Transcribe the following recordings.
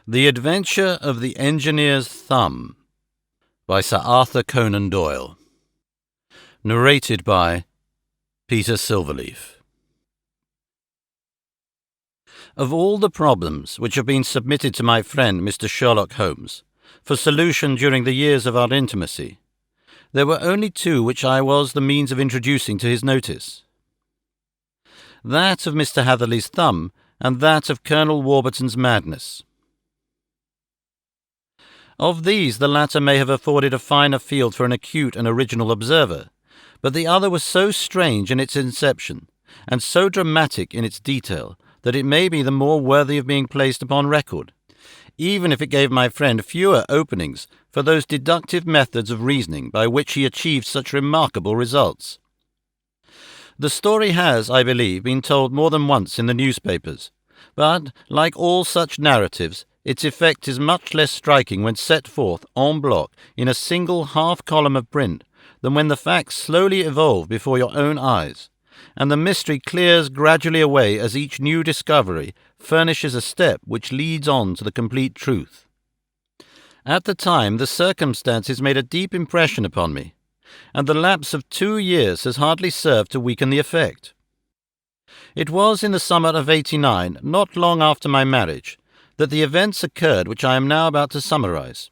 The Adventure of the Engineer's Thumb by Sir Arthur Conan Doyle. Narrated by Peter Silverleaf. Of all the problems which have been submitted to my friend Mr. Sherlock Holmes for solution during the years of our intimacy, there were only two which I was the means of introducing to his notice. That of Mr. Hatherley's thumb and that of Colonel Warburton's madness. Of these, the latter may have afforded a finer field for an acute and original observer, but the other was so strange in its inception, and so dramatic in its detail, that it may be the more worthy of being placed upon record, even if it gave my friend fewer openings for those deductive methods of reasoning by which he achieved such remarkable results. The story has, I believe, been told more than once in the newspapers, but, like all such narratives, its effect is much less striking when set forth en bloc in a single half-column of print than when the facts slowly evolve before your own eyes, and the mystery clears gradually away as each new discovery furnishes a step which leads on to the complete truth. At the time, the circumstances made a deep impression upon me, and the lapse of 2 years has hardly served to weaken the effect. It was in the summer of '89, not long after my marriage, that the events occurred which I am now about to summarize.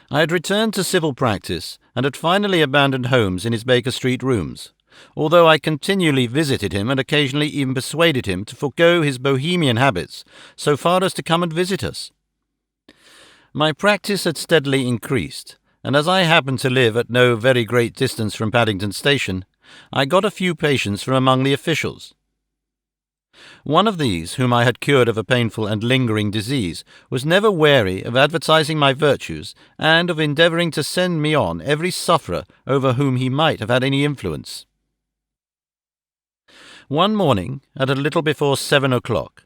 I had returned to civil practice and had finally abandoned Holmes in his Baker Street rooms, although I continually visited him and occasionally even persuaded him to forego his bohemian habits so far as to come and visit us. My practice had steadily increased, and as I happened to live at no very great distance from Paddington Station, I got a few patients from among the officials. One of these, whom I had cured of a painful and lingering disease, was never weary of advertising my virtues and of endeavouring to send me on every sufferer over whom he might have had any influence. One morning, at a little before 7 o'clock,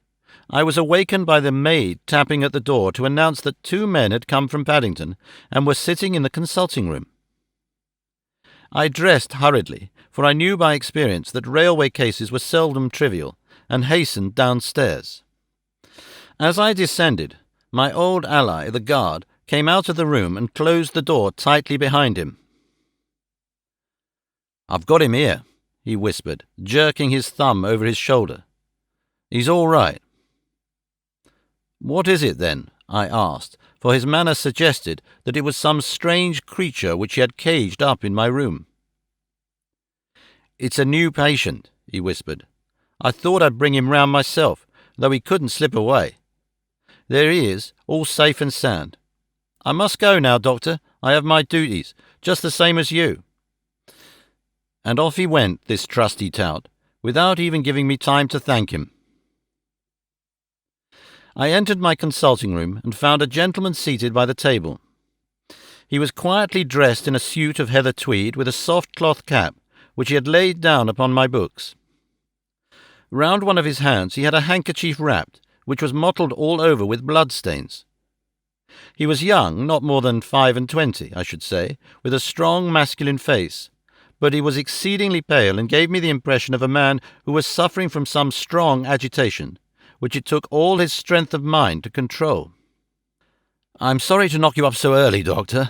I was awakened by the maid tapping at the door to announce that 2 men had come from Paddington and were sitting in the consulting room. I dressed hurriedly, for I knew by experience that railway cases were seldom trivial, and hastened downstairs. As I descended, my old ally, the guard, came out of the room and closed the door tightly behind him. "I've got him here," he whispered, jerking his thumb over his shoulder. "He's all right." "What is it, then?" I asked, for his manner suggested that it was some strange creature which he had caged up in my room. "It's a new patient," he whispered. "I thought I'd bring him round myself, though he couldn't slip away. There he is, all safe and sound. I must go now, Doctor. I have my duties, just the same as you." And off he went, this trusty tout, without even giving me time to thank him. I entered my consulting room and found a gentleman seated by the table. He was quietly dressed in a suit of heather tweed with a soft cloth cap, which he had laid down upon my books. Round one of his hands he had a handkerchief wrapped, which was mottled all over with blood-stains. He was young, not more than 25, I should say, with a strong masculine face, but he was exceedingly pale and gave me the impression of a man who was suffering from some strong agitation, which it took all his strength of mind to control. "I'm sorry to knock you up so early, Doctor,"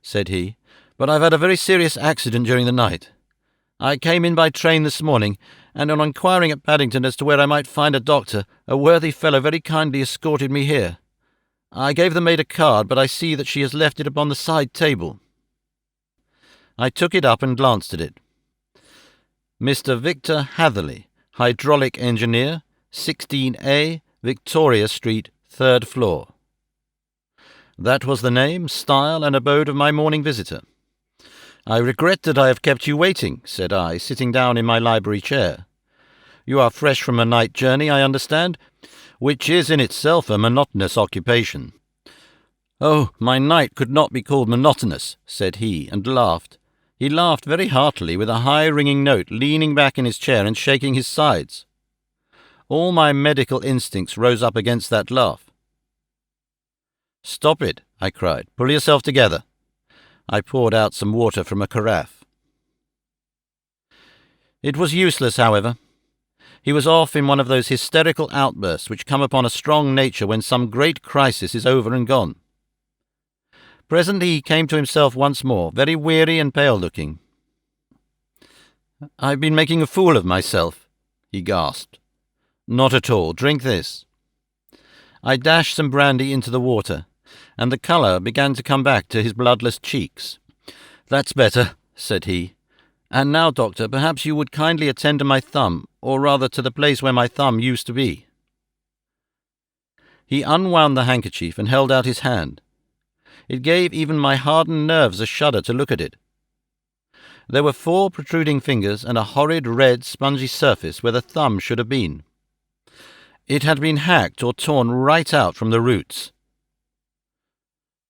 said he, "but I've had a very serious accident during the night. I came in by train this morning, and on inquiring at Paddington as to where I might find a doctor, a worthy fellow very kindly escorted me here. I gave the maid a card, but I see that she has left it upon the side table." I took it up and glanced at it. "Mr. Victor Hatherley, hydraulic engineer, 16A, Victoria Street, 3rd floor." That was the name, style, and abode of my morning visitor. "I regret that I have kept you waiting," said I, sitting down in my library chair. "You are fresh from a night journey, I understand, which is in itself a monotonous occupation." "Oh, my night could not be called monotonous," said he, and laughed. He laughed very heartily, with a high ringing note, leaning back in his chair and shaking his sides. All my medical instincts rose up against that laugh. "Stop it," I cried. "Pull yourself together." I poured out some water from a carafe. It was useless, however. He was off in one of those hysterical outbursts which come upon a strong nature when some great crisis is over and gone. Presently he came to himself once more, very weary and pale-looking. "I've been making a fool of myself," he gasped. "Not at all. Drink this." I dashed some brandy into the water, and the colour began to come back to his bloodless cheeks. "That's better," said he. "And now, doctor, perhaps you would kindly attend to my thumb, or rather to the place where my thumb used to be." He unwound the handkerchief and held out his hand. It gave even my hardened nerves a shudder to look at it. There were 4 protruding fingers and a horrid red spongy surface where the thumb should have been. It had been hacked or torn right out from the roots.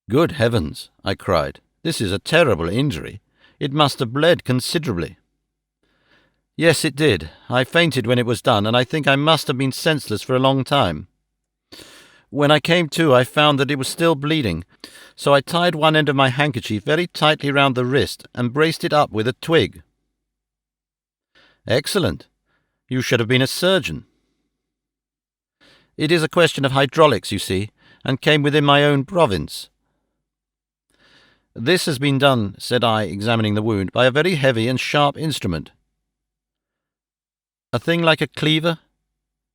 "Good heavens," I cried. "This is a terrible injury. It must have bled considerably." "Yes, it did. I fainted when it was done, and I think I must have been senseless for a long time. When I came to, I found that it was still bleeding, so I tied one end of my handkerchief very tightly round the wrist and braced it up with a twig." "Excellent. You should have been a surgeon." "It is a question of hydraulics, you see, and came within my own province." "This has been done," said I, examining the wound, "by a very heavy and sharp instrument." "A thing like a cleaver?"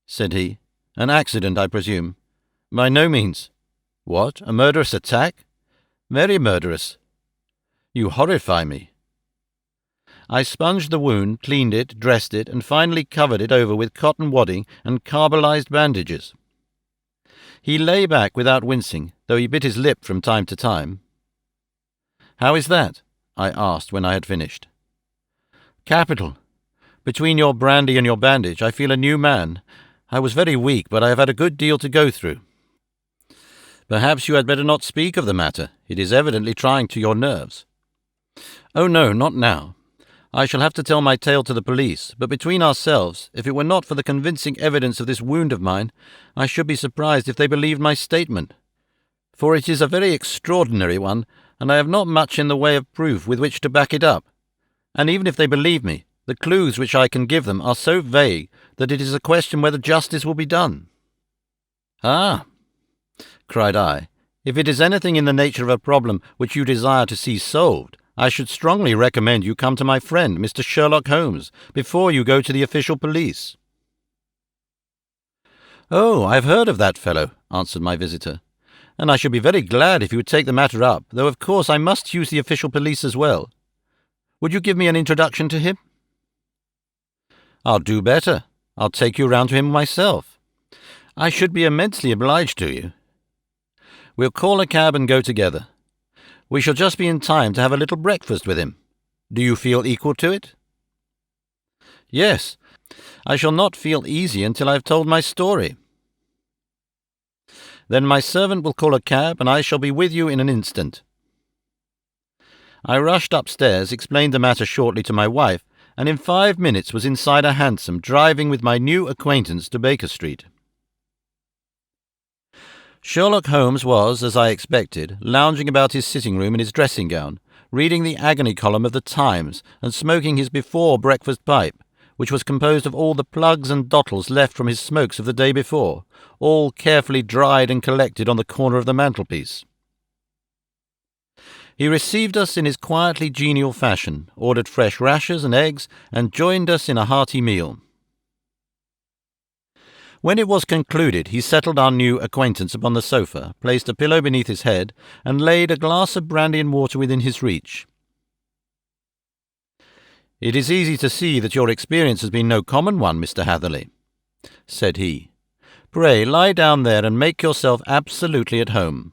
said he. "An accident, I presume?" "By no means." "What, a murderous attack?" "Very murderous." "You horrify me." I sponged the wound, cleaned it, dressed it, and finally covered it over with cotton wadding and carbolized bandages. He lay back without wincing, though he bit his lip from time to time. "How is that?" I asked when I had finished. "Capital. Between your brandy and your bandage, I feel a new man. I was very weak, but I have had a good deal to go through." "Perhaps you had better not speak of the matter. It is evidently trying to your nerves." "Oh, no, not now. I shall have to tell my tale to the police, but between ourselves, if it were not for the convincing evidence of this wound of mine, I should be surprised if they believed my statement. For it is a very extraordinary one, and I have not much in the way of proof with which to back it up. And even if they believe me, the clues which I can give them are so vague that it is a question whether justice will be done." "Ah!" cried I. "If it is anything in the nature of a problem which you desire to see solved, I should strongly recommend you come to my friend, Mr. Sherlock Holmes, before you go to the official police." "Oh, I have heard of that fellow," answered my visitor, "and I should be very glad if you would take the matter up, though of course I must use the official police as well. Would you give me an introduction to him?" "I'll do better. I'll take you round to him myself." "I should be immensely obliged to you." "We'll call a cab and go together. We shall just be in time to have a little breakfast with him. Do you feel equal to it?" "Yes. I shall not feel easy until I have told my story." "Then my servant will call a cab, and I shall be with you in an instant." I rushed upstairs, explained the matter shortly to my wife, and in 5 minutes was inside a hansom, driving with my new acquaintance to Baker Street. Sherlock Holmes was, as I expected, lounging about his sitting-room in his dressing-gown, reading the agony column of the Times and smoking his before-breakfast pipe, which was composed of all the plugs and dottles left from his smokes of the day before, all carefully dried and collected on the corner of the mantelpiece. He received us in his quietly genial fashion, ordered fresh rashers and eggs, and joined us in a hearty meal. When it was concluded, he settled our new acquaintance upon the sofa, placed a pillow beneath his head, and laid a glass of brandy and water within his reach. "It is easy to see that your experience has been no common one, Mr. Hatherley," said he. "Pray lie down there and make yourself absolutely at home.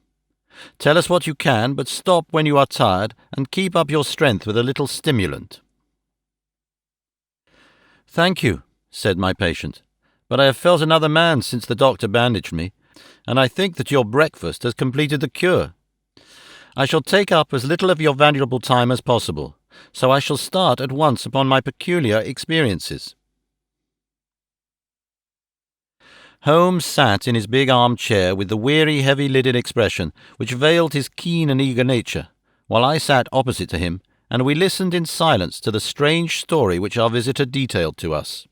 Tell us what you can, but stop when you are tired, and keep up your strength with a little stimulant." "Thank you," said my patient, "but I have felt another man since the doctor bandaged me, and I think that your breakfast has completed the cure. I shall take up as little of your valuable time as possible, so I shall start at once upon my peculiar experiences." Holmes sat in his big arm-chair with the weary, heavy-lidded expression which veiled his keen and eager nature, while I sat opposite to him, and we listened in silence to the strange story which our visitor detailed to us.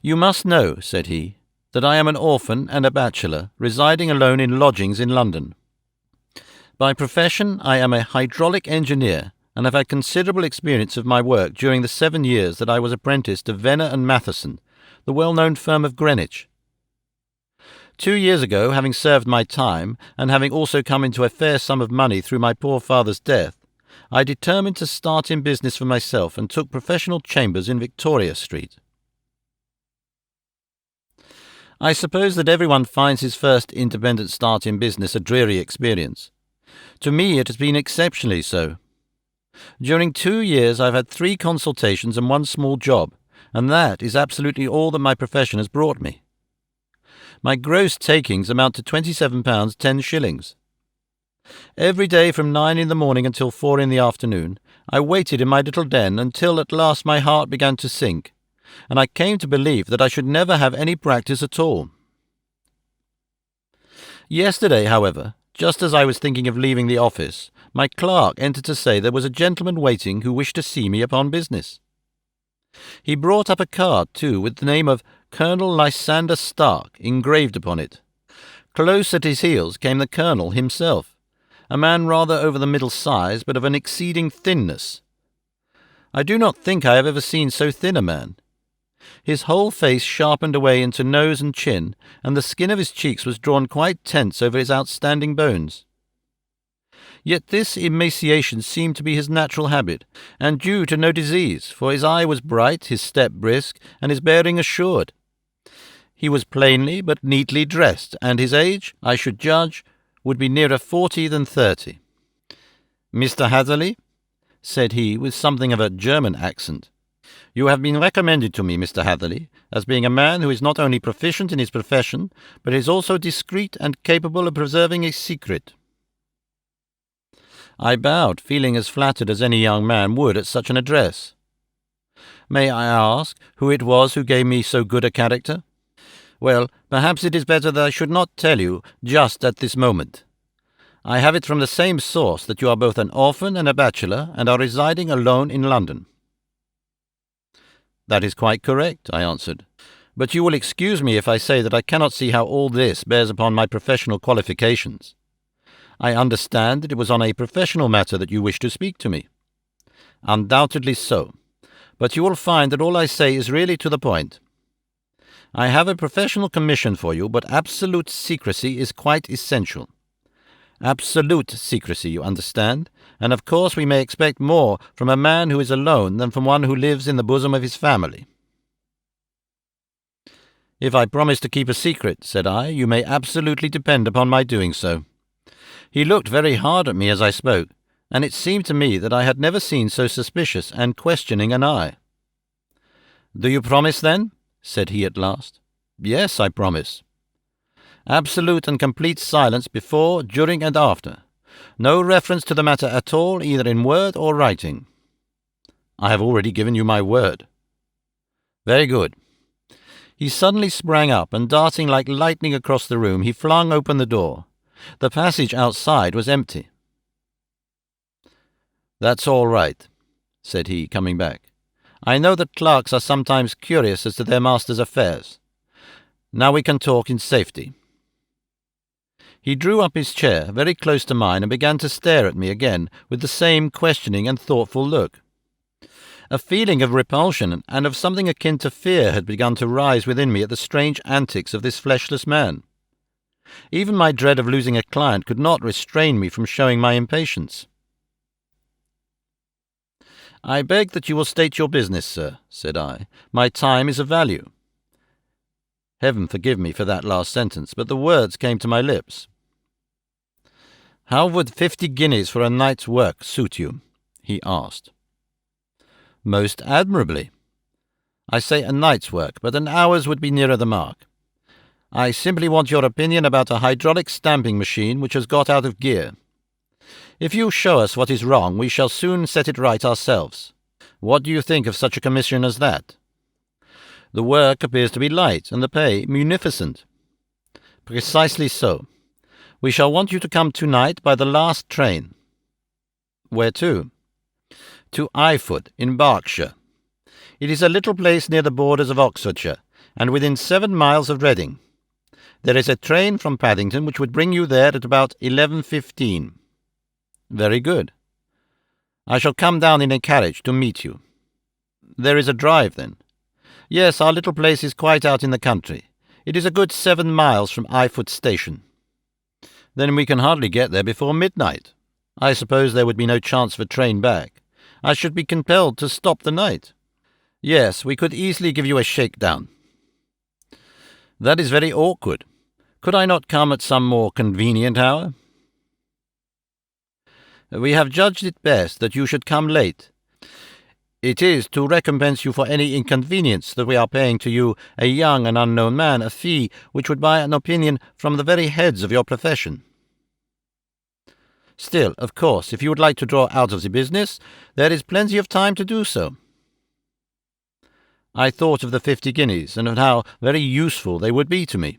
"You must know," said he, "that I am an orphan and a bachelor, residing alone in lodgings in London. By profession, I am a hydraulic engineer, and have had considerable experience of my work during the 7 years that I was apprentice to Venner and Matheson, the well-known firm of Greenwich. 2 years ago, having served my time, and having also come into a fair sum of money through my poor father's death, I determined to start in business for myself and took professional chambers in Victoria Street. I suppose that everyone finds his first independent start in business a dreary experience. To me it has been exceptionally so. During 2 years I've had 3 consultations and 1 small job, and that is absolutely all that my profession has brought me. My gross takings amount to £27 10 shillings. Every day from 9 in the morning until 4 in the afternoon, I waited in my little den until at last my heart began to sink, and I came to believe that I should never have any practice at all. Yesterday, however, just as I was thinking of leaving the office, my clerk entered to say there was a gentleman waiting who wished to see me upon business. He brought up a card, too, with the name of Colonel Lysander Stark engraved upon it. Close at his heels came the colonel himself, a man rather over the middle size, but of an exceeding thinness. I do not think I have ever seen so thin a man. His whole face sharpened away into nose and chin, and the skin of his cheeks was drawn quite tense over his outstanding bones. Yet this emaciation seemed to be his natural habit, and due to no disease, for his eye was bright, his step brisk, and his bearing assured. He was plainly but neatly dressed, and his age, I should judge, would be nearer 40 than 30. "Mr. Hatherley," said he, with something of a German accent, "you have been recommended to me, Mr. Hatherley, as being a man who is not only proficient in his profession, but is also discreet and capable of preserving a secret." I bowed, feeling as flattered as any young man would at such an address. "May I ask who it was who gave me so good a character?" "Well, perhaps it is better that I should not tell you just at this moment. I have it from the same source that you are both an orphan and a bachelor, and are residing alone in London." "That is quite correct," I answered. "But you will excuse me if I say that I cannot see how all this bears upon my professional qualifications. I understand that it was on a professional matter that you wished to speak to me." "Undoubtedly so. But you will find that all I say is really to the point. I have a professional commission for you, but absolute secrecy is quite essential. Absolute secrecy, you understand, and of course we may expect more from a man who is alone than from one who lives in the bosom of his family." "If I promise to keep a secret," said I, "you may absolutely depend upon my doing so." He looked very hard at me as I spoke, and it seemed to me that I had never seen so suspicious and questioning an eye. "Do you promise, then?" said he at last. "Yes, I promise." "Absolute and complete silence before, during, and after. No reference to the matter at all, either in word or writing." "I have already given you my word." "Very good." He suddenly sprang up, and darting like lightning across the room, he flung open the door. The passage outside was empty. "That's all right," said he, coming back. "I know that clerks are sometimes curious as to their master's affairs. Now we can talk in safety." He drew up his chair very close to mine and began to stare at me again with the same questioning and thoughtful look. A feeling of repulsion and of something akin to fear had begun to rise within me at the strange antics of this fleshless man. Even my dread of losing a client could not restrain me from showing my impatience. "I beg that you will state your business, sir," said I. "My time is of value." Heaven forgive me for that last sentence, but the words came to my lips. "How would 50 guineas for a night's work suit you?" he asked. "Most admirably. I say a night's work, but an hour's would be nearer the mark. I simply want your opinion about a hydraulic stamping machine which has got out of gear. If you show us what is wrong, we shall soon set it right ourselves. What do you think of such a commission as that? The work appears to be light, and the pay munificent." "Precisely so. We shall want you to come tonight by the last train." "Where to?" "To Eyfoot, in Berkshire. It is a little place near the borders of Oxfordshire, and within 7 miles of Reading. There is a train from Paddington which would bring you there at about 11:15. Very good. I shall come down in a carriage to meet you. There is a drive, then? Yes, our little place is quite out in the country. It is a good 7 miles from Eyfoot Station. Then we can hardly get there before midnight. I suppose there would be no chance of a train back. I should be compelled to stop the night. Yes, we could easily give you a shakedown. That is very awkward. Could I not come at some more convenient hour? We have judged it best that you should come late. It is to recompense you for any inconvenience that we are paying to you, a young and unknown man, a fee which would buy an opinion from the very heads of your profession. Still, of course, if you would like to draw out of the business, there is plenty of time to do so. I thought of the 50 guineas, and of how very useful they would be to me.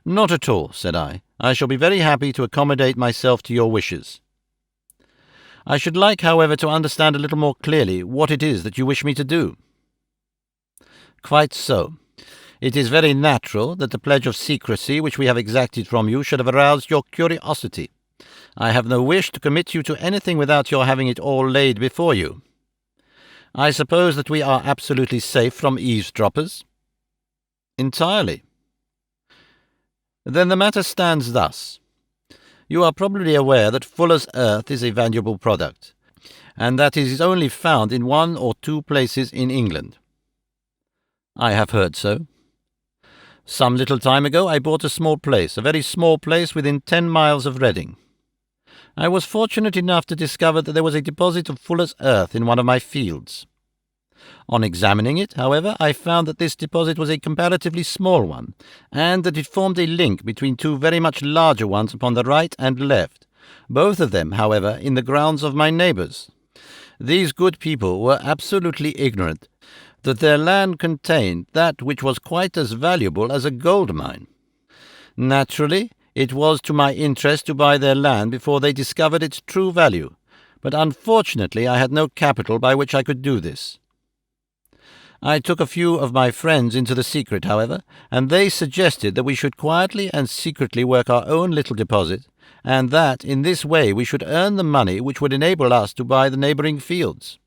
Not at all, said I. I shall be very happy to accommodate myself to your wishes. I should like, however, to understand a little more clearly what it is that you wish me to do. Quite so. It is very natural that the pledge of secrecy which we have exacted from you should have aroused your curiosity. I have no wish to commit you to anything without your having it all laid before you. I suppose that we are absolutely safe from eavesdroppers? Entirely. Then the matter stands thus. You are probably aware that fuller's earth is a valuable product, and that it is only found in 1 or 2 places in England. I have heard so. Some little time ago I bought a very small place within 10 miles of Reading. I was fortunate enough to discover that there was a deposit of fuller's earth in one of my fields. On examining it, however, I found that this deposit was a comparatively small one, and that it formed a link between 2 very much larger ones upon the right and left, both of them, however, in the grounds of my neighbours. These good people were absolutely ignorant that their land contained that which was quite as valuable as a gold mine. Naturally, it was to my interest to buy their land before they discovered its true value, but unfortunately I had no capital by which I could do this. I took a few of my friends into the secret, however, and they suggested that we should quietly and secretly work our own little deposit, and that in this way we should earn the money which would enable us to buy the neighbouring fields.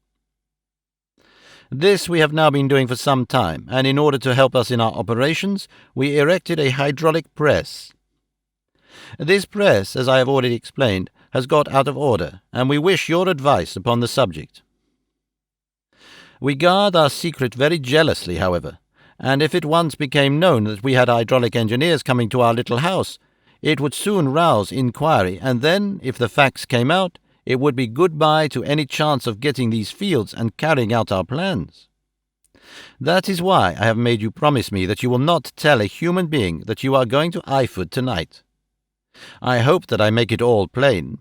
This we have now been doing for some time, and in order to help us in our operations, we erected a hydraulic press. This press, as I have already explained, has got out of order, and we wish your advice upon the subject. We guard our secret very jealously, however, and if it once became known that we had hydraulic engineers coming to our little house, it would soon rouse inquiry, and then, if the facts came out, it would be good-bye to any chance of getting these fields and carrying out our plans. That is why I have made you promise me that you will not tell a human being that you are going to Eyfoot tonight. I hope that I make it all plain.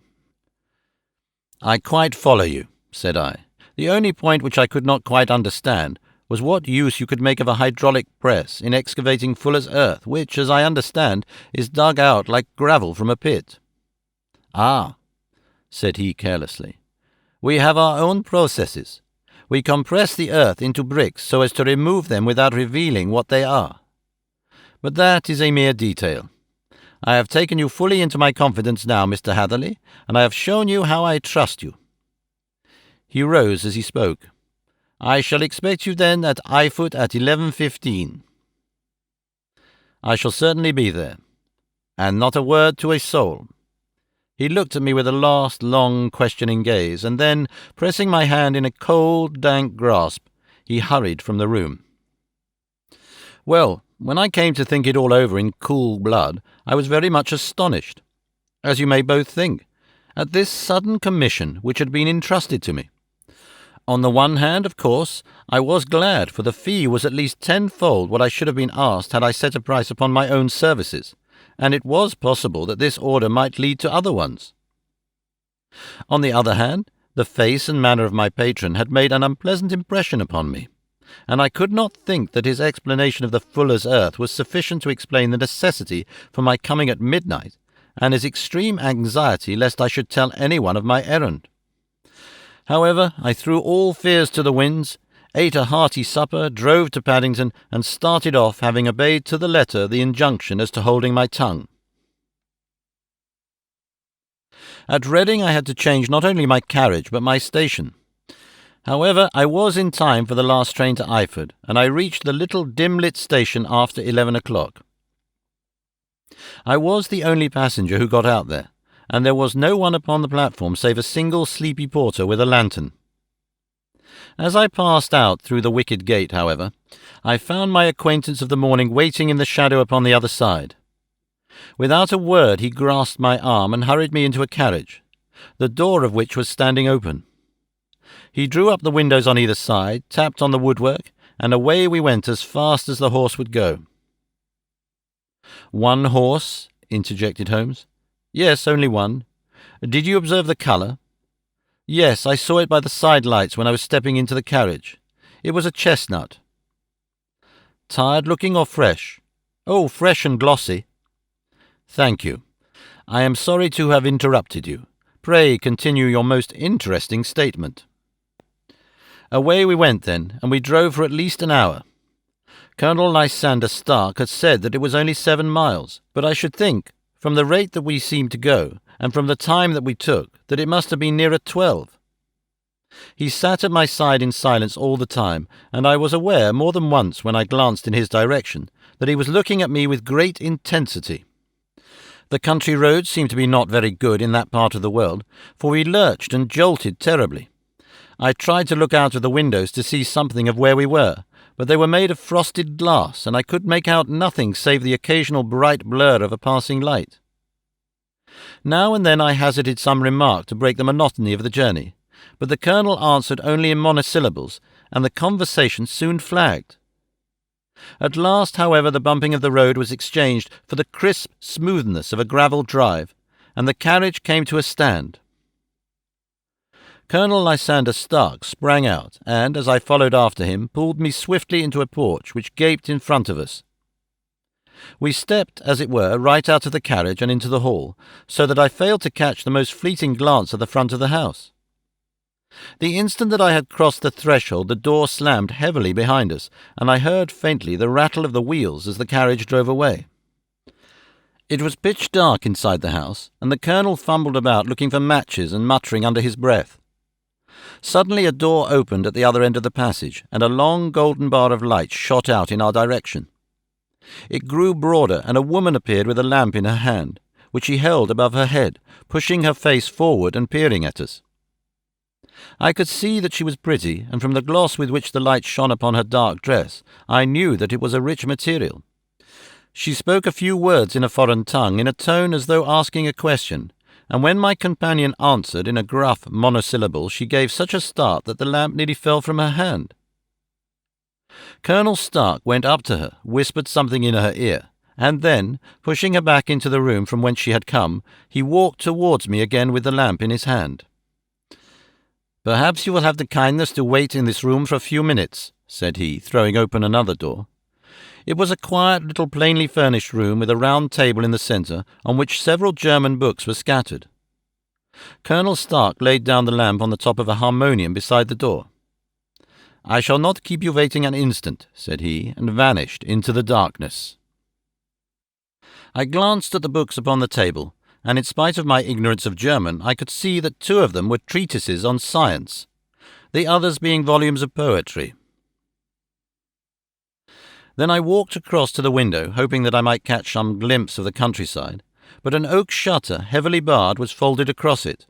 I quite follow you, said I. The only point which I could not quite understand was what use you could make of a hydraulic press in excavating fuller's earth, which, as I understand, is dug out like gravel from a pit. Ah, said he carelessly. We have our own processes. We compress the earth into bricks so as to remove them without revealing what they are. But that is a mere detail. I have taken you fully into my confidence now, Mr. Hatherley, and I have shown you how I trust you. He rose as he spoke. I shall expect you then at Eyfoot at 11:15. I shall certainly be there. And not a word to a soul. He looked at me with a last long questioning gaze, and then, pressing my hand in a cold, dank grasp, he hurried from the room. Well, when I came to think it all over in cool blood, I was very much astonished, as you may both think, at this sudden commission which had been entrusted to me. On the one hand, of course, I was glad, for the fee was at least tenfold what I should have been asked had I set a price upon my own services, and it was possible that this order might lead to other ones. On the other hand, the face and manner of my patron had made an unpleasant impression upon me, and I could not think that his explanation of the fuller's earth was sufficient to explain the necessity for my coming at midnight, and his extreme anxiety lest I should tell anyone of my errand. However, I threw all fears to the winds, ate a hearty supper, drove to Paddington, and started off, having obeyed to the letter the injunction as to holding my tongue. At Reading I had to change not only my carriage but my station. However, I was in time for the last train to Eyford, and I reached the little dim-lit station after 11 o'clock. I was the only passenger who got out there, and there was no one upon the platform save a single sleepy porter with a lantern. As I passed out through the wicket gate, however, I found my acquaintance of the morning waiting in the shadow upon the other side. Without a word he grasped my arm and hurried me into a carriage, the door of which was standing open. He drew up the windows on either side, tapped on the woodwork, and away we went as fast as the horse would go. "One horse?" interjected Holmes. "Yes, only one. Did you observe the colour?" "Yes, I saw it by the side lights when I was stepping into the carriage. It was a chestnut." "Tired-looking or fresh?" "Oh, fresh and glossy." "Thank you. I am sorry to have interrupted you. Pray continue your most interesting statement." Away we went then, and we drove for at least an hour. Colonel Lysander Stark had said that it was only 7 miles, but I should think, from the rate that we seemed to go, and from the time that we took, that it must have been nearer 12. He sat at my side in silence all the time, and I was aware more than once when I glanced in his direction that he was looking at me with great intensity. The country roads seemed to be not very good in that part of the world, for we lurched and jolted terribly. I tried to look out of the windows to see something of where we were, but they were made of frosted glass, and I could make out nothing save the occasional bright blur of a passing light. Now and then I hazarded some remark to break the monotony of the journey, but the Colonel answered only in monosyllables, and the conversation soon flagged. At last, however, the bumping of the road was exchanged for the crisp smoothness of a gravel drive, and the carriage came to a stand. Colonel Lysander Stark sprang out, and, as I followed after him, pulled me swiftly into a porch which gaped in front of us. We stepped, as it were, right out of the carriage and into the hall, so that I failed to catch the most fleeting glance of the front of the house. The instant that I had crossed the threshold, the door slammed heavily behind us, and I heard faintly the rattle of the wheels as the carriage drove away. It was pitch dark inside the house, and the Colonel fumbled about looking for matches and muttering under his breath. Suddenly a door opened at the other end of the passage, and a long golden bar of light shot out in our direction. It grew broader, and a woman appeared with a lamp in her hand, which she held above her head, pushing her face forward and peering at us. I could see that she was pretty, and from the gloss with which the light shone upon her dark dress, I knew that it was a rich material. She spoke a few words in a foreign tongue, in a tone as though asking a question, and when my companion answered in a gruff monosyllable, she gave such a start that the lamp nearly fell from her hand. Colonel Stark went up to her, whispered something in her ear, and then, pushing her back into the room from whence she had come, he walked towards me again with the lamp in his hand. "Perhaps you will have the kindness to wait in this room for a few minutes," said he, throwing open another door. It was a quiet little plainly furnished room with a round table in the centre, on which several German books were scattered. Colonel Stark laid down the lamp on the top of a harmonium beside the door. "I shall not keep you waiting an instant," said he, and vanished into the darkness. I glanced at the books upon the table, and in spite of my ignorance of German, I could see that 2 of them were treatises on science, the others being volumes of poetry. Then I walked across to the window, hoping that I might catch some glimpse of the countryside, but an oak shutter, heavily barred, was folded across it.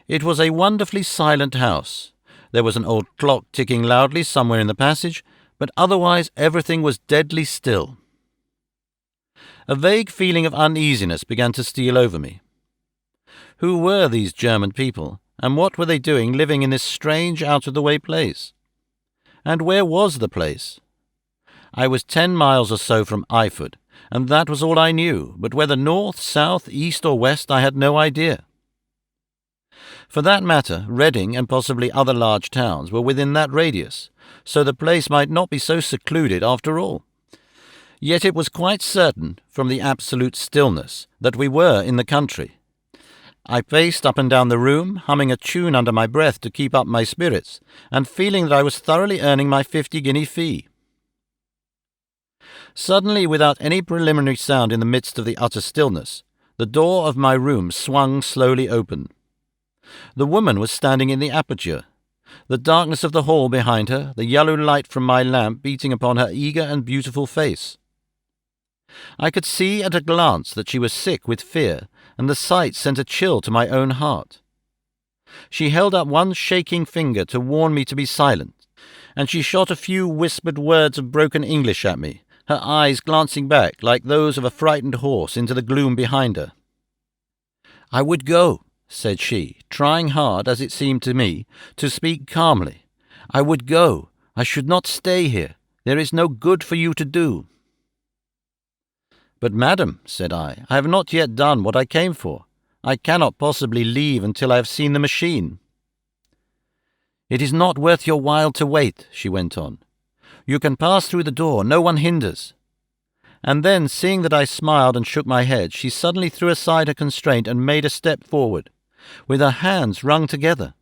It was a wonderfully silent house. There was an old clock ticking loudly somewhere in the passage, but otherwise everything was deadly still. A vague feeling of uneasiness began to steal over me. Who were these German people, and what were they doing living in this strange, out-of-the-way place? And where was the place? I was 10 miles or so from Eyford, and that was all I knew, but whether north, south, east or west I had no idea. For that matter, Reading and possibly other large towns were within that radius, so the place might not be so secluded after all. Yet it was quite certain, from the absolute stillness, that we were in the country. I paced up and down the room, humming a tune under my breath to keep up my spirits, and feeling that I was thoroughly earning my 50-guinea fee. Suddenly, without any preliminary sound in the midst of the utter stillness, the door of my room swung slowly open. The woman was standing in the aperture, the darkness of the hall behind her, the yellow light from my lamp beating upon her eager and beautiful face. I could see at a glance that she was sick with fear, and the sight sent a chill to my own heart. She held up one shaking finger to warn me to be silent, and she shot a few whispered words of broken English at me, her eyes glancing back like those of a frightened horse into the gloom behind her. "I would go," said she, trying hard, as it seemed to me, to speak calmly. "I would go. I should not stay here. There is no good for you to do." "But, madam," said I have not yet done what I came for. I cannot possibly leave until I have seen the machine." "It is not worth your while to wait," she went on. "You can pass through the door. No one hinders." And then, seeing that I smiled and shook my head, she suddenly threw aside her constraint and made a step forward, with her hands wrung together.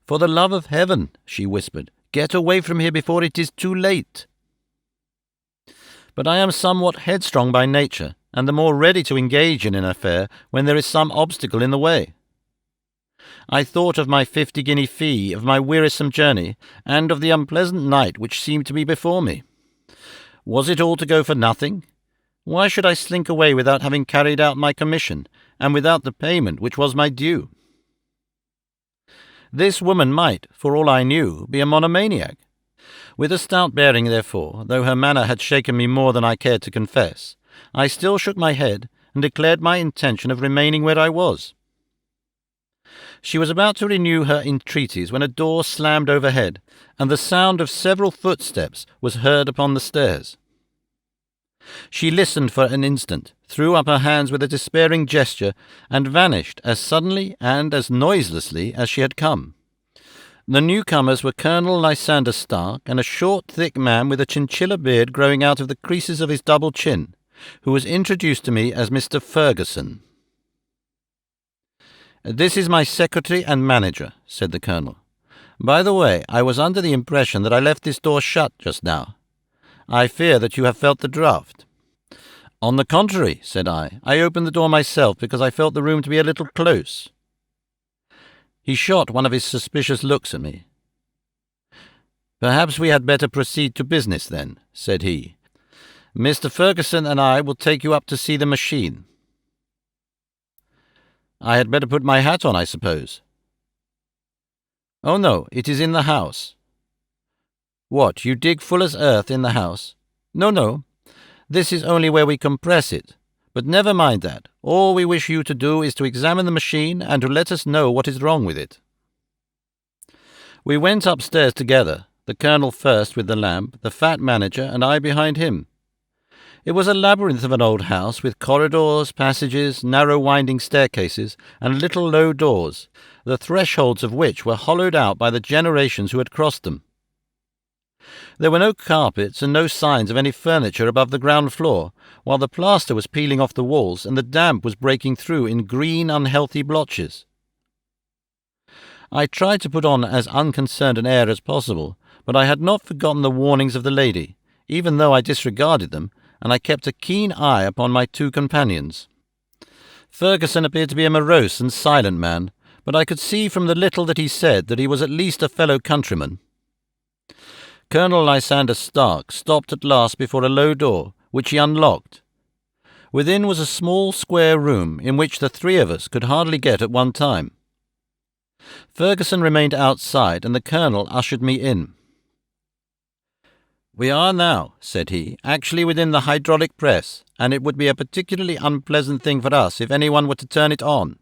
"For the love of heaven," she whispered, "get away from here before it is too late." But I am somewhat headstrong by nature, and the more ready to engage in an affair when there is some obstacle in the way. I thought of my 50-guinea fee, of my wearisome journey, and of the unpleasant night which seemed to be before me. Was it all to go for nothing? Why should I slink away without having carried out my commission, and without the payment which was my due? This woman might, for all I knew, be a monomaniac. With a stout bearing, therefore, though her manner had shaken me more than I cared to confess, I still shook my head and declared my intention of remaining where I was. She was about to renew her entreaties when a door slammed overhead, and the sound of several footsteps was heard upon the stairs. She listened for an instant, threw up her hands with a despairing gesture, and vanished as suddenly and as noiselessly as she had come. The newcomers were Colonel Lysander Stark and a short, thick man with a chinchilla beard growing out of the creases of his double chin, who was introduced to me as Mr. Ferguson. "This is my secretary and manager," said the Colonel. "By the way, I was under the impression that I left this door shut just now. I fear that you have felt the draught." "On the contrary," said I opened the door myself because I felt the room to be a little close." He shot one of his suspicious looks at me. "Perhaps we had better proceed to business, then," said he. "Mr. Ferguson and I will take you up to see the machine." "I had better put my hat on, I suppose." "Oh, no, it is in the house." "What, you dig fuller's earth in the house?" No. This is only where we compress it. But never mind that. All we wish you to do is to examine the machine and to let us know what is wrong with it." We went upstairs together, the Colonel first with the lamp, the fat manager, and I behind him. It was a labyrinth of an old house, with corridors, passages, narrow winding staircases, and little low doors, the thresholds of which were hollowed out by the generations who had crossed them. There were no carpets and no signs of any furniture above the ground floor, while the plaster was peeling off the walls and the damp was breaking through in green, unhealthy blotches. I tried to put on as unconcerned an air as possible, but I had not forgotten the warnings of the lady, even though I disregarded them, and I kept a keen eye upon my two companions. Ferguson appeared to be a morose and silent man, but I could see from the little that he said that he was at least a fellow countryman. Colonel Lysander Stark stopped at last before a low door, which he unlocked. Within was a small square room in which the three of us could hardly get at one time. Ferguson remained outside, and the Colonel ushered me in. "We are now," said he, "actually within the hydraulic press, and it would be a particularly unpleasant thing for us if anyone were to turn it on.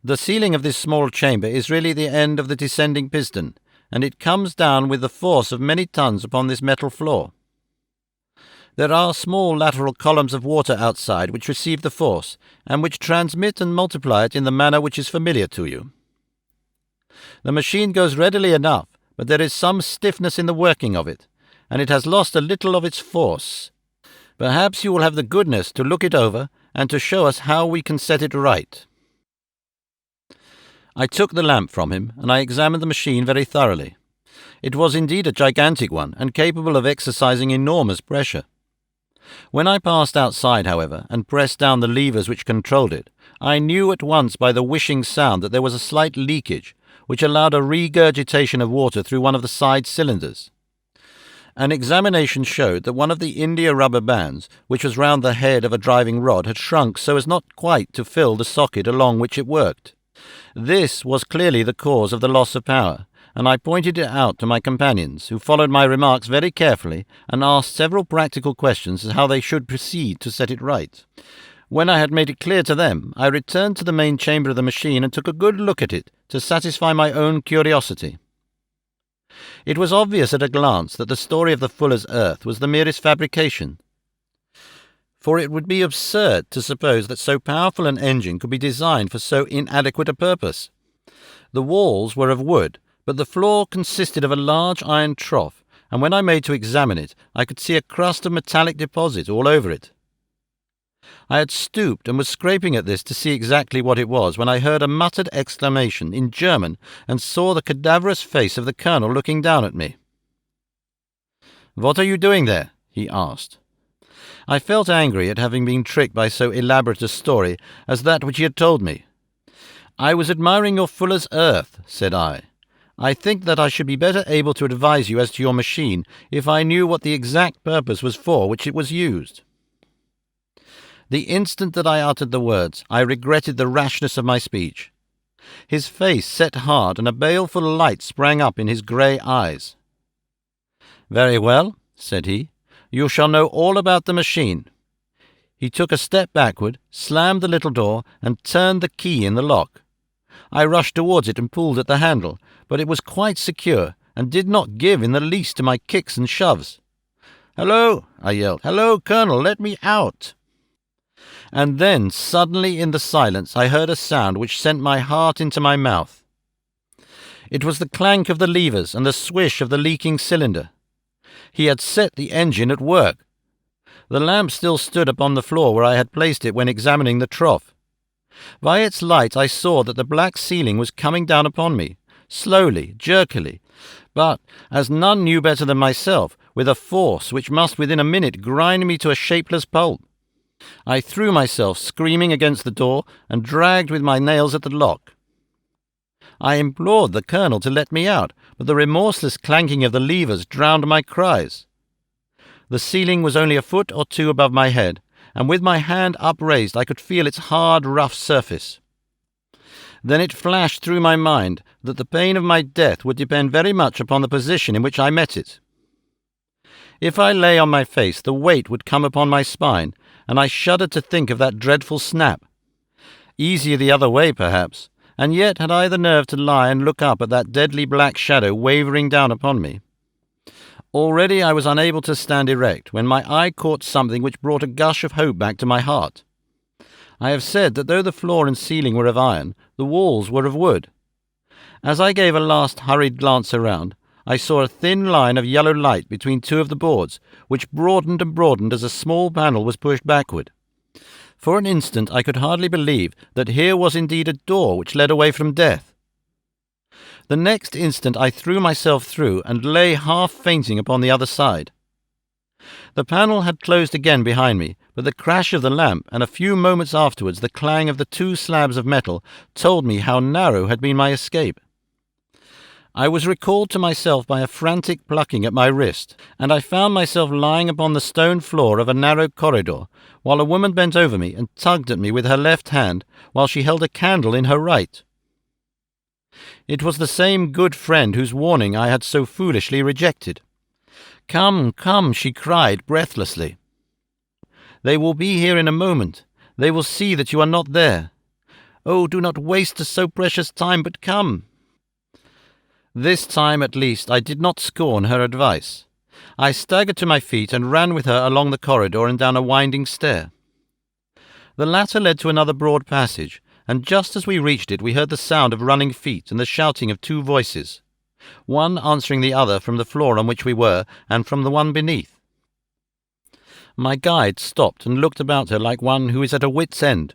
The ceiling of this small chamber is really the end of the descending piston, and it comes down with the force of many tons upon this metal floor. There are small lateral columns of water outside which receive the force, and which transmit and multiply it in the manner which is familiar to you. The machine goes readily enough, but there is some stiffness in the working of it, and it has lost a little of its force. Perhaps you will have the goodness to look it over, and to show us how we can set it right." I took the lamp from him, and I examined the machine very thoroughly. It was indeed a gigantic one, and capable of exercising enormous pressure. When I passed outside, however, and pressed down the levers which controlled it, I knew at once by the whishing sound that there was a slight leakage, which allowed a regurgitation of water through one of the side cylinders. An examination showed that one of the India rubber bands, which was round the head of a driving rod, had shrunk so as not quite to fill the socket along which it worked. This was clearly the cause of the loss of power, and I pointed it out to my companions, who followed my remarks very carefully and asked several practical questions as how they should proceed to set it right. When I had made it clear to them, I returned to the main chamber of the machine and took a good look at it to satisfy my own curiosity. It was obvious at a glance that the story of the fuller's earth was the merest fabrication, for it would be absurd to suppose that so powerful an engine could be designed for so inadequate a purpose. The walls were of wood, but the floor consisted of a large iron trough, and when I made to examine it, I could see a crust of metallic deposit all over it. I had stooped and was scraping at this to see exactly what it was when I heard a muttered exclamation in German and saw the cadaverous face of the colonel looking down at me. "What are you doing there?" he asked. I felt angry at having been tricked by so elaborate a story as that which he had told me. "I was admiring your fuller's earth," said I. "I think that I should be better able to advise you as to your machine if I knew what the exact purpose was for which it was used." The instant that I uttered the words, I regretted the rashness of my speech. His face set hard, and a baleful light sprang up in his grey eyes. "Very well," said he, "you shall know all about the machine." He took a step backward, slammed the little door, and turned the key in the lock. I rushed towards it and pulled at the handle, but it was quite secure, and did not give in the least to my kicks and shoves. "Hello!" I yelled. "Hello, Colonel, let me out!" And then, suddenly in the silence, I heard a sound which sent my heart into my mouth. It was the clank of the levers and the swish of the leaking cylinder. He had set the engine at work. The lamp still stood upon the floor where I had placed it when examining the trough. By its light I saw that the black ceiling was coming down upon me, slowly, jerkily, but, as none knew better than myself, with a force which must within a minute grind me to a shapeless pulp. I threw myself screaming against the door and dragged with my nails at the lock. I implored the colonel to let me out, but the remorseless clanking of the levers drowned my cries. The ceiling was only a foot or two above my head, and with my hand upraised I could feel its hard, rough surface. Then it flashed through my mind that the pain of my death would depend very much upon the position in which I met it. If I lay on my face, the weight would come upon my spine, and I shuddered to think of that dreadful snap. Easier the other way, perhaps, and yet had I the nerve to lie and look up at that deadly black shadow wavering down upon me? Already I was unable to stand erect when my eye caught something which brought a gush of hope back to my heart. I have said that though the floor and ceiling were of iron, the walls were of wood. As I gave a last hurried glance around, I saw a thin line of yellow light between two of the boards, which broadened and broadened as a small panel was pushed backward. For an instant I could hardly believe that here was indeed a door which led away from death. The next instant I threw myself through and lay half fainting upon the other side. The panel had closed again behind me, but the crash of the lamp and a few moments afterwards the clang of the two slabs of metal told me how narrow had been my escape. I was recalled to myself by a frantic plucking at my wrist, and I found myself lying upon the stone floor of a narrow corridor, while a woman bent over me and tugged at me with her left hand, while she held a candle in her right. It was the same good friend whose warning I had so foolishly rejected. "Come, come," she cried breathlessly. "They will be here in a moment. They will see that you are not there. Oh, do not waste so precious time, but come." This time, at least, I did not scorn her advice. I staggered to my feet and ran with her along the corridor and down a winding stair. The latter led to another broad passage, and just as we reached it we heard the sound of running feet and the shouting of two voices, one answering the other from the floor on which we were and from the one beneath. My guide stopped and looked about her like one who is at a wit's end.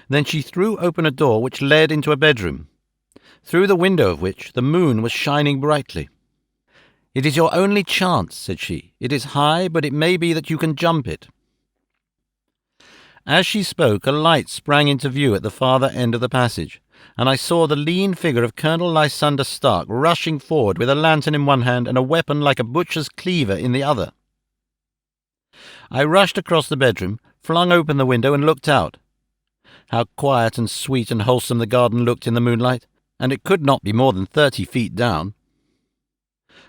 Then she threw open a door which led into a bedroom. through the window of which the moon was shining brightly. "It is your only chance," said she. "It is high, but it may be that you can jump it." As she spoke, a light sprang into view at the farther end of the passage, and I saw the lean figure of Colonel Lysander Stark rushing forward with a lantern in one hand and a weapon like a butcher's cleaver in the other. I rushed across the bedroom, flung open the window, and looked out. How quiet and sweet and wholesome the garden looked in the moonlight, and it could not be more than 30 feet down.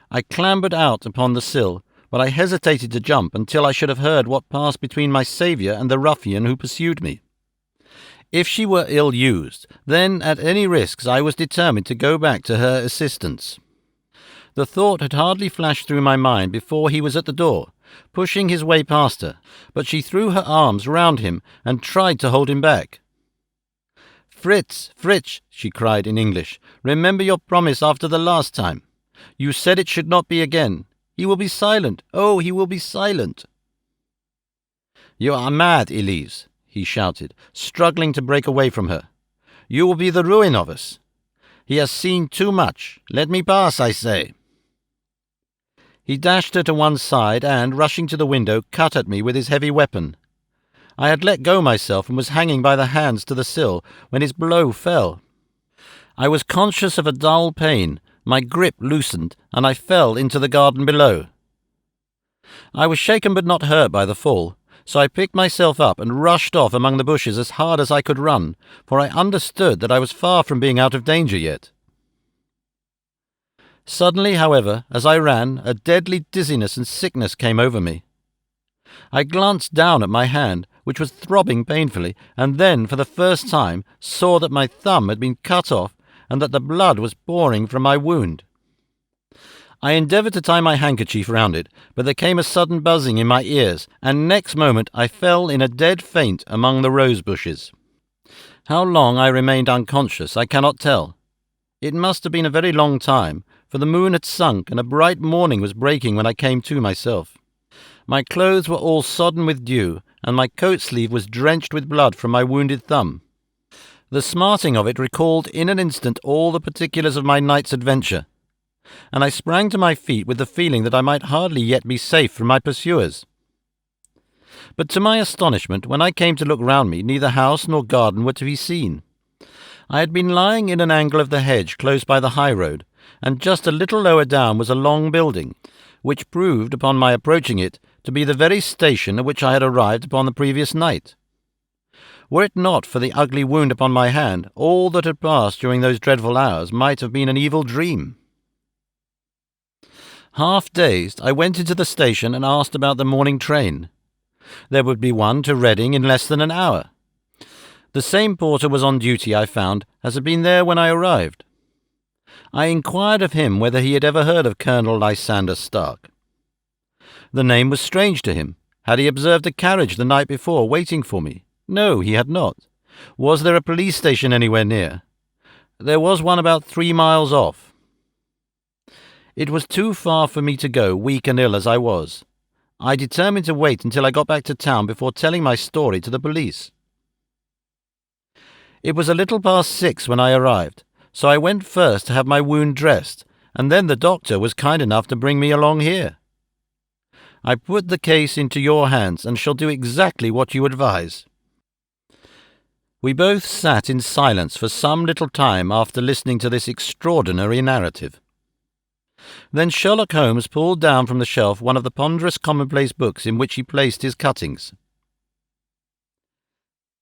I clambered out upon the sill, but I hesitated to jump until I should have heard what passed between my saviour and the ruffian who pursued me. If she were ill-used, then at any risks I was determined to go back to her assistance. The thought had hardly flashed through my mind before he was at the door, pushing his way past her, but she threw her arms round him and tried to hold him back. "Fritz, Fritz," she cried in English, "remember your promise after the last time. You said it should not be again. He will be silent. Oh, he will be silent." "You are mad, Elise," he shouted, struggling to break away from her. "You will be the ruin of us. He has seen too much. Let me pass, I say." He dashed her to one side and, rushing to the window, cut at me with his heavy weapon. I had let go myself and was hanging by the hands to the sill when his blow fell. I was conscious of a dull pain, my grip loosened, and I fell into the garden below. I was shaken but not hurt by the fall, so I picked myself up and rushed off among the bushes as hard as I could run, for I understood that I was far from being out of danger yet. Suddenly, however, as I ran, a deadly dizziness and sickness came over me. I glanced down at my hand, which was throbbing painfully, and then, for the first time, saw that my thumb had been cut off and that the blood was pouring from my wound. I endeavoured to tie my handkerchief round it, but there came a sudden buzzing in my ears, and next moment I fell in a dead faint among the rose bushes. How long I remained unconscious I cannot tell. It must have been a very long time, for the moon had sunk and a bright morning was breaking when I came to myself. My clothes were all sodden with dew, and my coat sleeve was drenched with blood from my wounded thumb. The smarting of it recalled in an instant all the particulars of my night's adventure, and I sprang to my feet with the feeling that I might hardly yet be safe from my pursuers. But to my astonishment, when I came to look round me, neither house nor garden were to be seen. I had been lying in an angle of the hedge close by the high road, and just a little lower down was a long building, which proved, upon my approaching it, to be the very station at which I had arrived upon the previous night. Were it not for the ugly wound upon my hand, all that had passed during those dreadful hours might have been an evil dream. Half dazed, I went into the station and asked about the morning train. There would be one to Reading in less than an hour. The same porter was on duty, I found, as had been there when I arrived. I inquired of him whether he had ever heard of Colonel Lysander Stark. The name was strange to him. Had he observed a carriage the night before waiting for me? No, he had not. Was there a police station anywhere near? There was one about 3 miles off. It was too far for me to go, weak and ill as I was. I determined to wait until I got back to town before telling my story to the police. It was a little past 6 when I arrived, so I went first to have my wound dressed, and then the doctor was kind enough to bring me along here. I put the case into your hands and shall do exactly what you advise." We both sat in silence for some little time after listening to this extraordinary narrative. Then Sherlock Holmes pulled down from the shelf one of the ponderous commonplace books in which he placed his cuttings.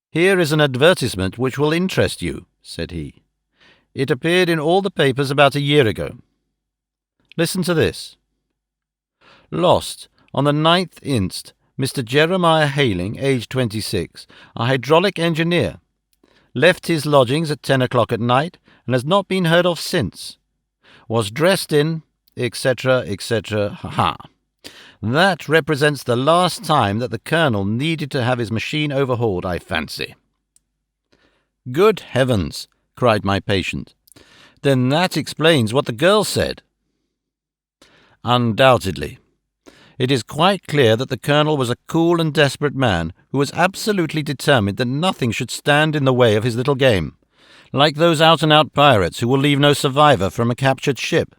"Here is an advertisement which will interest you," said he. "It appeared in all the papers about a year ago. Listen to this. Lost, on the 9th inst., Mr. Jeremiah Hayling, aged 26, a hydraulic engineer. Left his lodgings at 10 o'clock at night, and has not been heard of since. Was dressed in, etc., etc. Ha! That represents the last time that the Colonel needed to have his machine overhauled, I fancy." "Good heavens!" cried my patient. "Then that explains what the girl said." "Undoubtedly. It is quite clear that the Colonel was a cool and desperate man who was absolutely determined that nothing should stand in the way of his little game. Like those out-and-out pirates who will leave no survivor from a captured ship.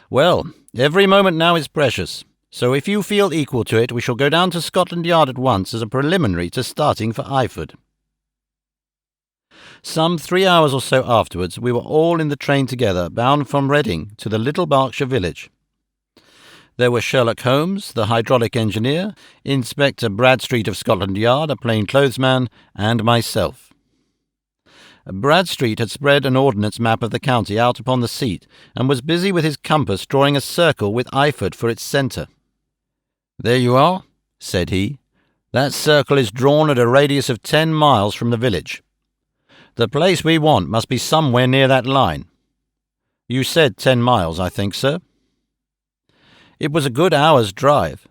Well, every moment now is precious, so if you feel equal to it, we shall go down to Scotland Yard at once as a preliminary to starting for Eyford. Some 3 hours or so afterwards, we were all in the train together, bound from Reading to the little Berkshire village. There were Sherlock Holmes, the hydraulic engineer, Inspector Bradstreet of Scotland Yard, a plainclothesman, and myself. Bradstreet had spread an ordnance map of the county out upon the seat, and was busy with his compass drawing a circle with Eyford for its centre. "There you are," said he. "That circle is drawn at a radius of 10 miles from the village. The place we want must be somewhere near that line. You said 10 miles, I think, sir?" "It was a good hour's drive."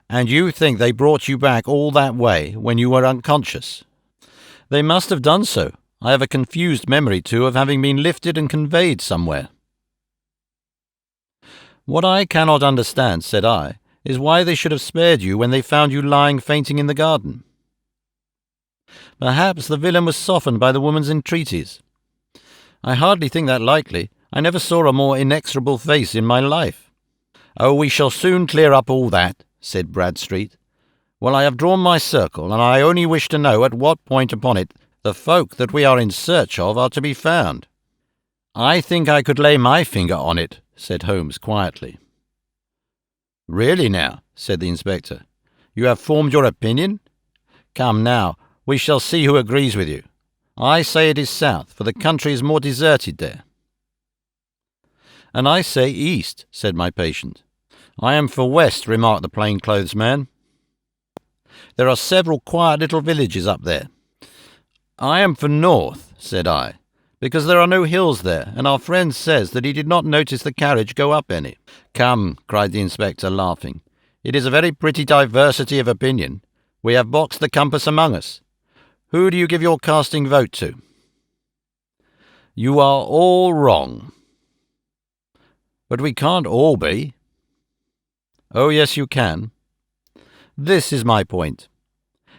"And you think they brought you back all that way when you were unconscious?" "They must have done so. I have a confused memory, too, of having been lifted and conveyed somewhere." "What I cannot understand," said I, "is why they should have spared you when they found you lying fainting in the garden." "Perhaps the villain was softened by the woman's entreaties." "I hardly think that likely. I never saw a more inexorable face in my life." "Oh, we shall soon clear up all that," said Bradstreet. "Well, I have drawn my circle, and I only wish to know at what point upon it the folk that we are in search of are to be found." "I think I could lay my finger on it," said Holmes quietly. "Really now," said the inspector, "you have formed your opinion? Come now, we shall see who agrees with you. I say it is south, for the country is more deserted there." "And I say east," said my patient. "I am for west," remarked the plainclothes man. "There are several quiet little villages up there." "I am for north," said I, "because there are no hills there, and our friend says that he did not notice the carriage go up any." "Come," cried the inspector, laughing, "it is a very pretty diversity of opinion. We have boxed the compass among us. Who do you give your casting vote to?" "You are all wrong." "But we can't all be." "Oh, yes, you can. This is my point."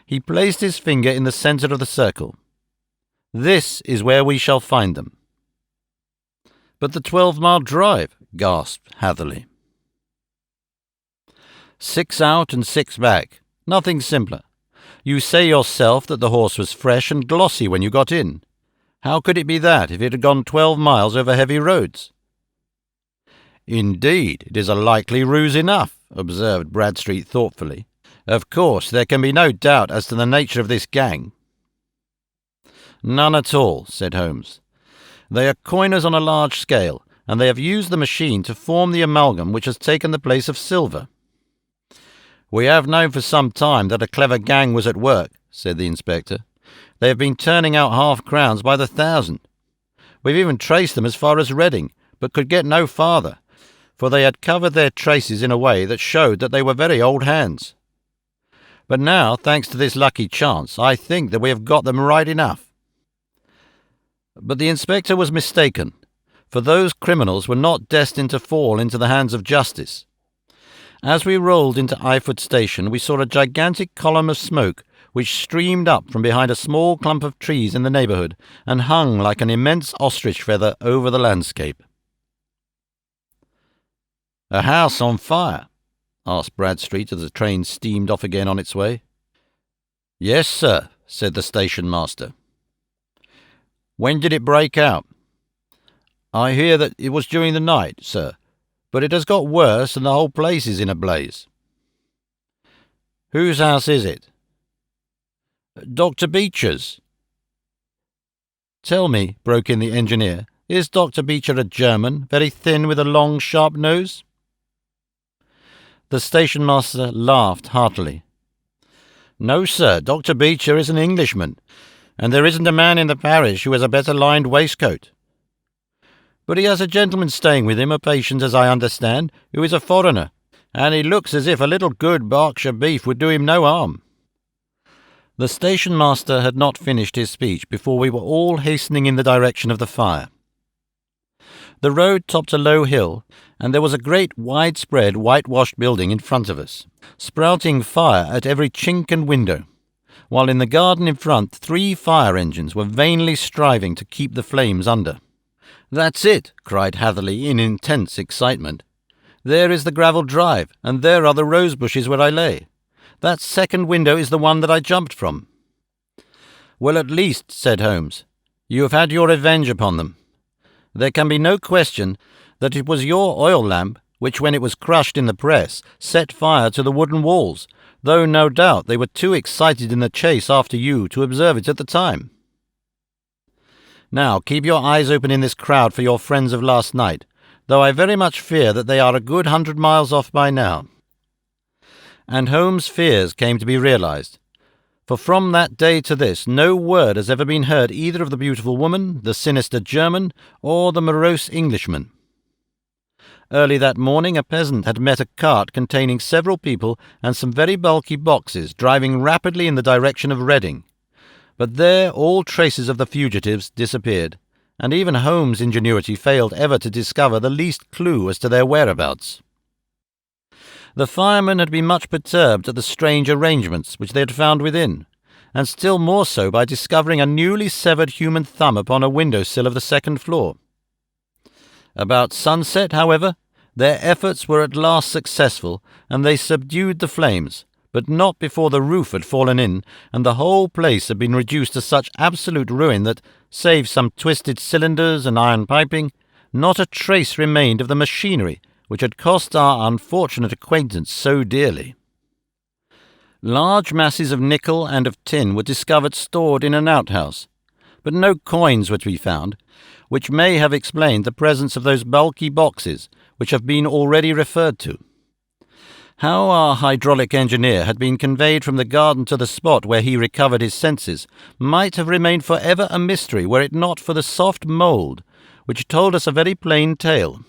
He placed his finger in the centre of the circle. "This is where we shall find them." "But the 12-mile drive," gasped Hatherley. 6 out and 6 back. Nothing simpler. You say yourself that the horse was fresh and glossy when you got in. How could it be that if it had gone 12 miles over heavy roads? "Indeed, it is a likely ruse enough," observed Bradstreet thoughtfully. "Of course, there can be no doubt as to the nature of this gang." "None at all," said Holmes. "They are coiners on a large scale, and they have used the machine to form the amalgam which has taken the place of silver." "We have known for some time that a clever gang was at work," said the inspector. "They have been turning out half-crowns by the thousand. We've even traced them as far as Reading, but could get no farther, for they had covered their traces in a way that showed that they were very old hands. But now, thanks to this lucky chance, I think that we have got them right enough." But the inspector was mistaken, for those criminals were not destined to fall into the hands of justice. As we rolled into Eyford Station, we saw a gigantic column of smoke which streamed up from behind a small clump of trees in the neighbourhood and hung like an immense ostrich feather over the landscape. "A house on fire?" asked Bradstreet as the train steamed off again on its way. "Yes, sir," said the station master. "When did it break out?" "I hear that it was during the night, sir, but it has got worse and the whole place is in a blaze." "Whose house is it?" "Dr. Beecher's." "Tell me," broke in the engineer, "is Dr. Beecher a German, very thin with a long, sharp nose?" The station master laughed heartily. "No, sir, Dr. Beecher is an Englishman, and there isn't a man in the parish who has a better lined waistcoat. But he has a gentleman staying with him, a patient as I understand, who is a foreigner, and he looks as if a little good Berkshire beef would do him no harm." The station master had not finished his speech before we were all hastening in the direction of the fire. The road topped a low hill, and there was a great widespread whitewashed building in front of us, sprouting fire at every chink and window. while in the garden in front 3 fire engines were vainly striving to keep the flames under. "That's it," cried Hatherley in intense excitement. "There is the gravel drive, and there are the rose bushes where I lay. That second window is the one that I jumped from." "Well, at least," said Holmes, "you have had your revenge upon them. There can be no question that it was your oil lamp which, when it was crushed in the press, set fire to the wooden walls, though no doubt they were too excited in the chase after you to observe it at the time. Now, keep your eyes open in this crowd for your friends of last night, though I very much fear that they are a good 100 miles off by now." And Holmes' fears came to be realized, for from that day to this no word has ever been heard either of the beautiful woman, the sinister German, or the morose Englishman. Early that morning a peasant had met a cart containing several people and some very bulky boxes driving rapidly in the direction of Reading. But there all traces of the fugitives disappeared, and even Holmes' ingenuity failed ever to discover the least clue as to their whereabouts. The firemen had been much perturbed at the strange arrangements which they had found within, and still more so by discovering a newly severed human thumb upon a window-sill of the second floor. About sunset, however, their efforts were at last successful, and they subdued the flames, but not before the roof had fallen in, and the whole place had been reduced to such absolute ruin that, save some twisted cylinders and iron piping, not a trace remained of the machinery which had cost our unfortunate acquaintance so dearly. Large masses of nickel and of tin were discovered stored in an outhouse, but no coins were to be found, which may have explained the presence of those bulky boxes which have been already referred to. How our hydraulic engineer had been conveyed from the garden to the spot where he recovered his senses might have remained for ever a mystery were it not for the soft mould, which told us a very plain tale.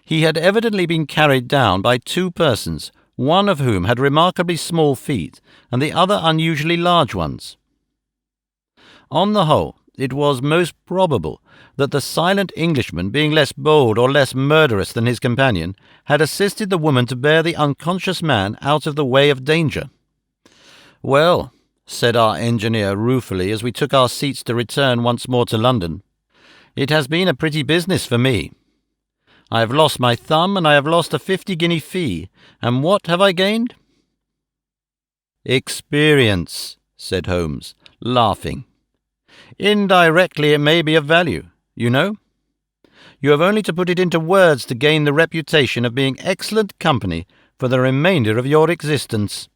He had evidently been carried down by 2 persons, one of whom had remarkably small feet, and the other unusually large ones. On the whole, it was most probable that the silent Englishman, being less bold or less murderous than his companion, had assisted the woman to bear the unconscious man out of the way of danger. "Well," said our engineer ruefully as we took our seats to return once more to London, "it has been a pretty business for me. I have lost my thumb, and I have lost a 50-guinea fee, and what have I gained?" "Experience," said Holmes, laughing. "Indirectly it may be of value, you know. You have only to put it into words to gain the reputation of being excellent company for the remainder of your existence."